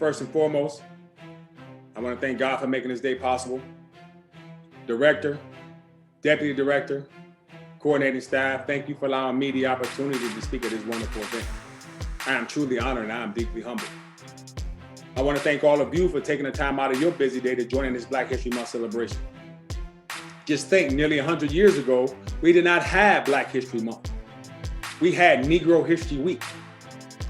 First and foremost, I want to thank God for making this day possible. Director, Deputy Director, coordinating staff, thank you for allowing me the opportunity to speak at this wonderful event. I am truly honored and I am deeply humbled. I want to thank all of you for taking the time out of your busy day to join in this Black History Month celebration. Just think, nearly 100 years ago, we did not have Black History Month. We had Negro History Week.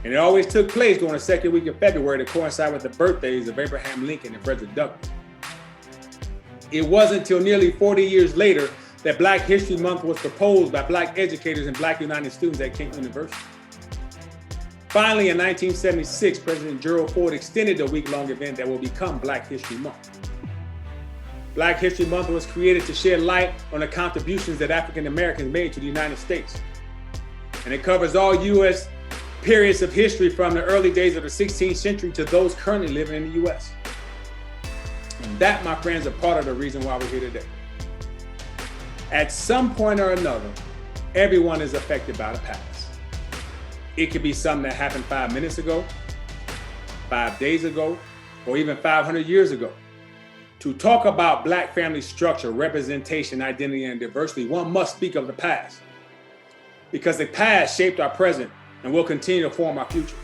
And it always took place during the second week of February to coincide with the birthdays of Abraham Lincoln and Frederick Douglas. It wasn't until nearly 40 years later that Black History Month was proposed by Black educators and Black United students at Kent University. Finally, in 1976, President Gerald Ford extended the week-long event that will become Black History Month. Black History Month was created to shed light on the contributions that African Americans made to the United States. And it covers all U.S. periods of history from the early days of the 16th century to those currently living in the U.S. And that, my friends, are part of the reason why we're here today. At some point or another, everyone is affected by the past. It could be something that happened 5 minutes ago, 5 days ago, or even 500 years ago. To talk about Black family structure, representation, identity, and diversity, one must speak of the past. Because the past shaped our present and will continue to form our future.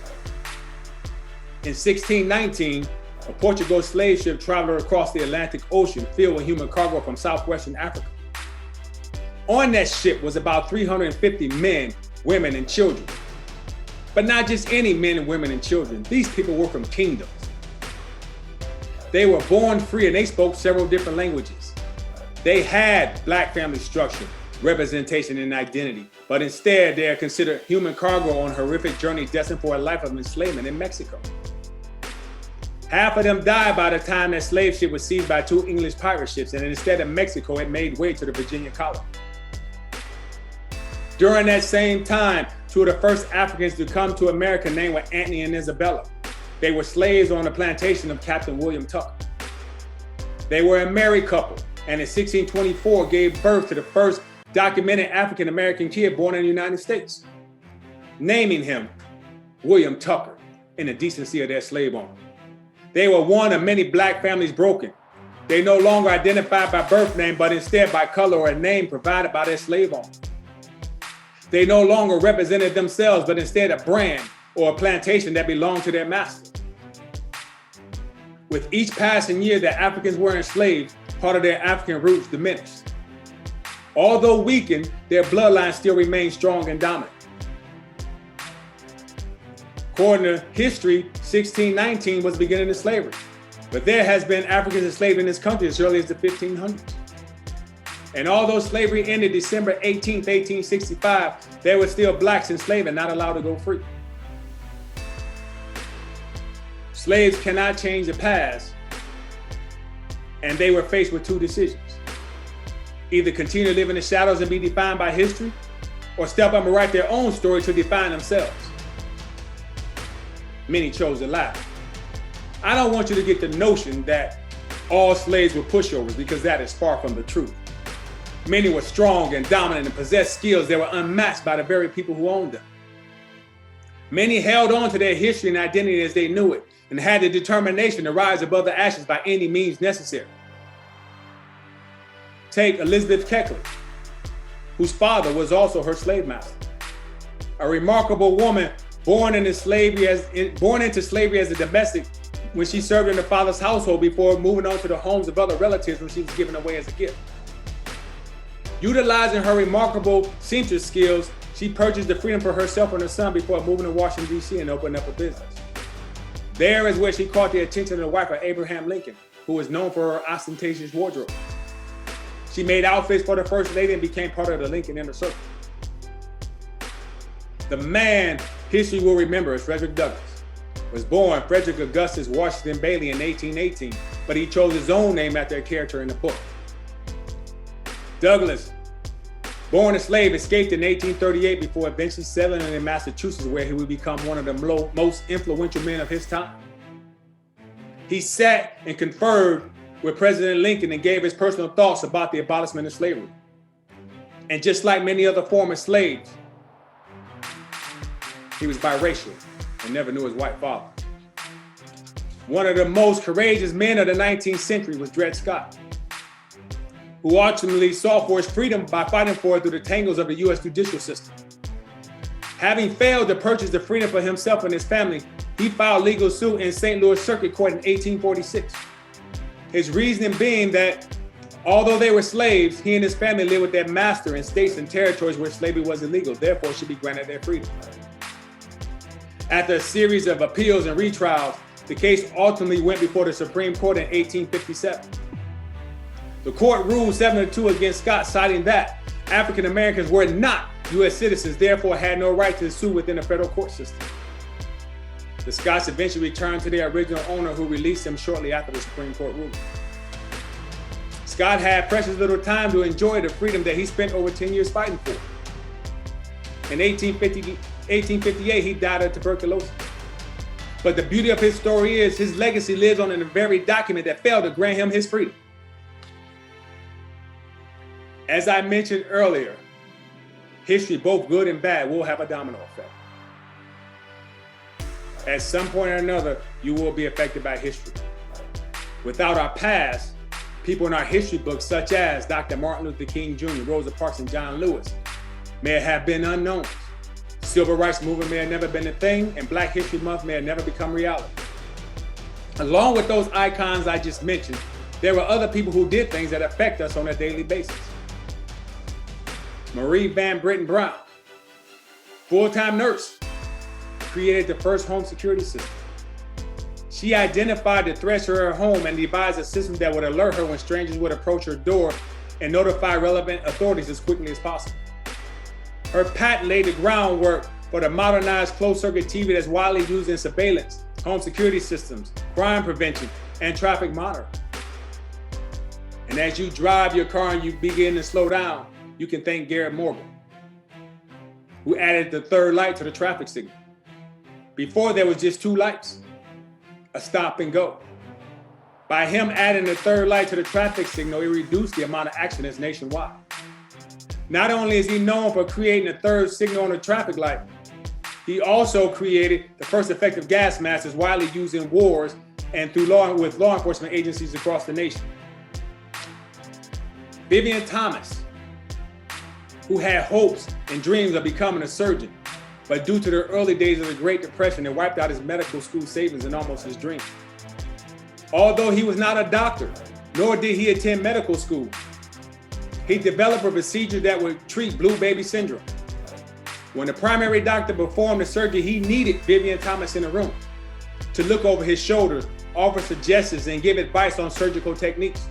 In 1619, a Portuguese slave ship traveled across the Atlantic Ocean filled with human cargo from southwestern Africa. On that ship was about 350 men, women, and children. But not just any men and women and children. These people were from kingdoms. They were born free and they spoke several different languages. They had Black family structure, representation, and identity, but instead they are considered human cargo on a horrific journey destined for a life of enslavement in Mexico. Half of them died by the time that slave ship was seized by 2 English pirate ships, and instead of Mexico, it made way to the Virginia colony. During that same time, 2 of the first Africans to come to America named were Anthony and Isabella. They were slaves on the plantation of Captain William Tucker. They were a married couple, and in 1624 gave birth to the first documented African-American kid born in the United States, naming him William Tucker in the decency of their slave owner. They were one of many Black families broken. They no longer identified by birth name, but instead by color or a name provided by their slave owner. They no longer represented themselves, but instead a brand or a plantation that belonged to their master. With each passing year that Africans were enslaved, part of their African roots diminished. Although weakened, their bloodline still remained strong and dominant. According to history, 1619 was the beginning of slavery, but there has been Africans enslaved in this country as early as the 1500s. And although slavery ended December 18th, 1865, there were still Blacks enslaved and not allowed to go free. Slaves cannot change the past, and they were faced with 2 decisions. Either continue to live in the shadows and be defined by history, or step up and write their own story to define themselves. Many chose the latter. I don't want you to get the notion that all slaves were pushovers, because that is far from the truth. Many were strong and dominant and possessed skills that were unmatched by the very people who owned them. Many held on to their history and identity as they knew it, and had the determination to rise above the ashes by any means necessary. Take Elizabeth Keckley, whose father was also her slave master. A remarkable woman born into slavery as a domestic when she served in her father's household before moving on to the homes of other relatives when she was given away as a gift. Utilizing her remarkable seamstress skills, she purchased the freedom for herself and her son before moving to Washington, D.C. and opening up a business. There is where she caught the attention of the wife of Abraham Lincoln, who was known for her ostentatious wardrobe. She made outfits for the First Lady and became part of the Lincoln Inner Circle. The man history will remember as Frederick Douglas was born Frederick Augustus Washington Bailey in 1818, but he chose his own name after a character in the book. Douglas, born a slave, escaped in 1838 before eventually settling in Massachusetts, where he would become one of the most influential men of his time. He sat and conferred with President Lincoln and gave his personal thoughts about the abolishment of slavery. And just like many other former slaves, he was biracial and never knew his white father. One of the most courageous men of the 19th century was Dred Scott, who ultimately sought for his freedom by fighting for it through the tangles of the U.S. judicial system. Having failed to purchase the freedom for himself and his family, he filed legal suit in St. Louis Circuit Court in 1846. His reasoning being that although they were slaves, he and his family lived with their master in states and territories where slavery was illegal, therefore should be granted their freedom. After a series of appeals and retrials, the case ultimately went before the Supreme Court in 1857. The court ruled 7-2 against Scott, citing that African Americans were not U.S. citizens, therefore had no right to sue within the federal court system. The Scotts eventually returned to their original owner, who released them shortly after the Supreme Court ruling. Scott had precious little time to enjoy the freedom that he spent over 10 years fighting for. In 1858, he died of tuberculosis. But the beauty of his story is his legacy lives on in the very document that failed to grant him his freedom. As I mentioned earlier, history, both good and bad, will have a domino effect. At some point or another, you will be affected by history. Without our past, people in our history books, such as Dr. Martin Luther King Jr., Rosa Parks, and John Lewis, may have been unknowns. Civil rights movement may have never been a thing, and Black History Month may have never become reality. Along with those icons I just mentioned, there were other people who did things that affect us on a daily basis. Marie Van Britton Brown, full-time nurse, created the first home security system. She identified the threats to her home and devised a system that would alert her when strangers would approach her door and notify relevant authorities as quickly as possible. Her patent laid the groundwork for the modernized closed-circuit TV that's widely used in surveillance, home security systems, crime prevention, and traffic monitoring. And as you drive your car and you begin to slow down, you can thank Garrett Morgan, who added the third light to the traffic signal. Before, there was just two lights, a stop and go. By him adding the third light to the traffic signal, it reduced the amount of accidents nationwide. Not only is he known for creating a third signal on a traffic light, he also created the first effective gas mask that's widely used in wars and with law enforcement agencies across the nation. Vivien Thomas, who had hopes and dreams of becoming a surgeon, but due to the early days of the Great Depression, it wiped out his medical school savings and almost his dream. Although he was not a doctor, nor did he attend medical school, he developed a procedure that would treat blue baby syndrome. When the primary doctor performed the surgery, he needed Vivien Thomas in the room to look over his shoulder, offer suggestions, and give advice on surgical techniques.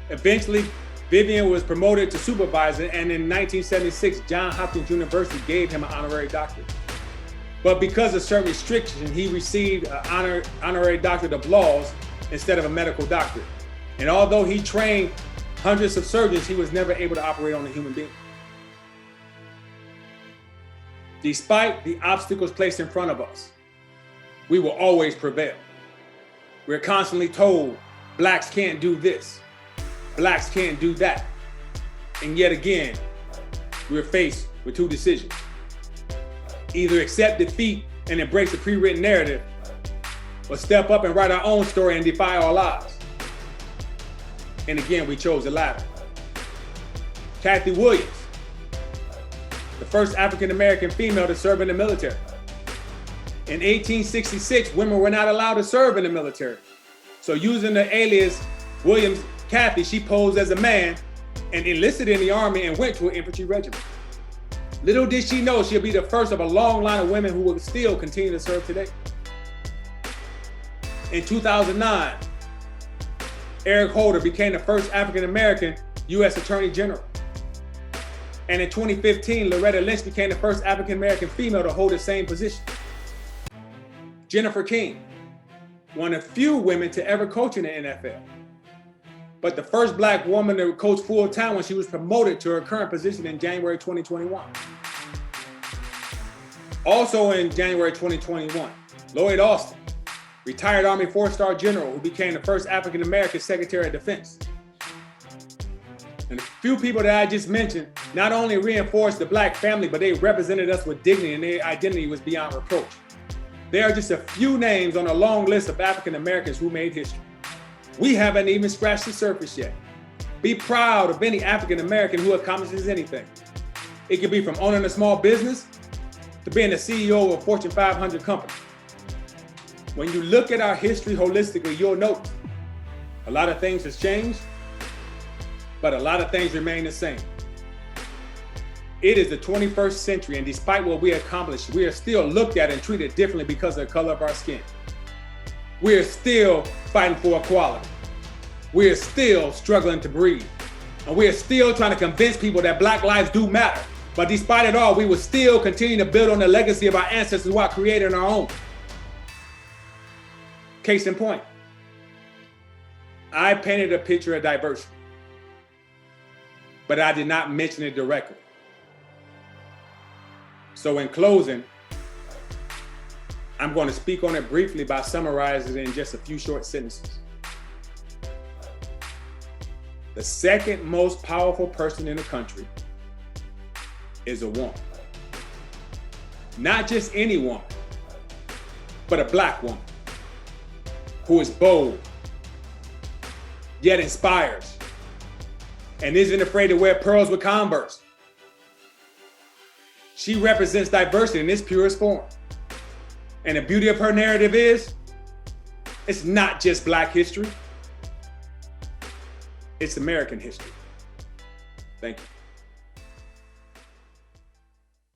Eventually, Vivien was promoted to supervisor, and in 1976, Johns Hopkins University gave him an honorary doctorate. But because of certain restrictions, he received an honorary doctorate of laws instead of a medical doctorate. And although he trained hundreds of surgeons, he was never able to operate on a human being. Despite the obstacles placed in front of us, we will always prevail. We're constantly told, Blacks can't do this, Blacks can't do that. And yet again, we're faced with two decisions. Either accept defeat and embrace the pre-written narrative, or step up and write our own story and defy all odds. And again, we chose the latter. Cathay Williams, the first African-American female to serve in the military. In 1866, women were not allowed to serve in the military. So using the alias Williams Cathay, she posed as a man and enlisted in the army and went to an infantry regiment. Little did she know she'll be the first of a long line of women who will still continue to serve today. In 2009, Eric Holder became the first African-American U.S. Attorney General. And in 2015, Loretta Lynch became the first African-American female to hold the same position. Jennifer King, one of few women to ever coach in the NFL, but the first Black woman to coach full-time when she was promoted to her current position in January 2021. Also in January 2021, Lloyd Austin, retired Army 4-star general who became the first African-American Secretary of Defense. And the few people that I just mentioned not only reinforced the Black family, but they represented us with dignity and their identity was beyond reproach. They are just a few names on a long list of African Americans who made history. We haven't even scratched the surface yet. Be proud of any African American who accomplishes anything. It could be from owning a small business to being the CEO of a Fortune 500 company. When you look at our history holistically, you'll note a lot of things has changed, but a lot of things remain the same. It is the 21st century, and despite what we accomplished, we are still looked at and treated differently because of the color of our skin. We are still fighting for equality. We are still struggling to breathe. And we are still trying to convince people that Black lives do matter. But despite it all, we will still continue to build on the legacy of our ancestors while creating our own. Case in point, I painted a picture of diversity, but I did not mention it directly. So in closing, I'm going to speak on it briefly by summarizing it in just a few short sentences. The second most powerful person in the country is a woman. Not just any woman, but a Black woman who is bold, yet inspires, and isn't afraid to wear pearls with Converse. She represents diversity in its purest form. And the beauty of her narrative is, it's not just Black history, it's American history. Thank you.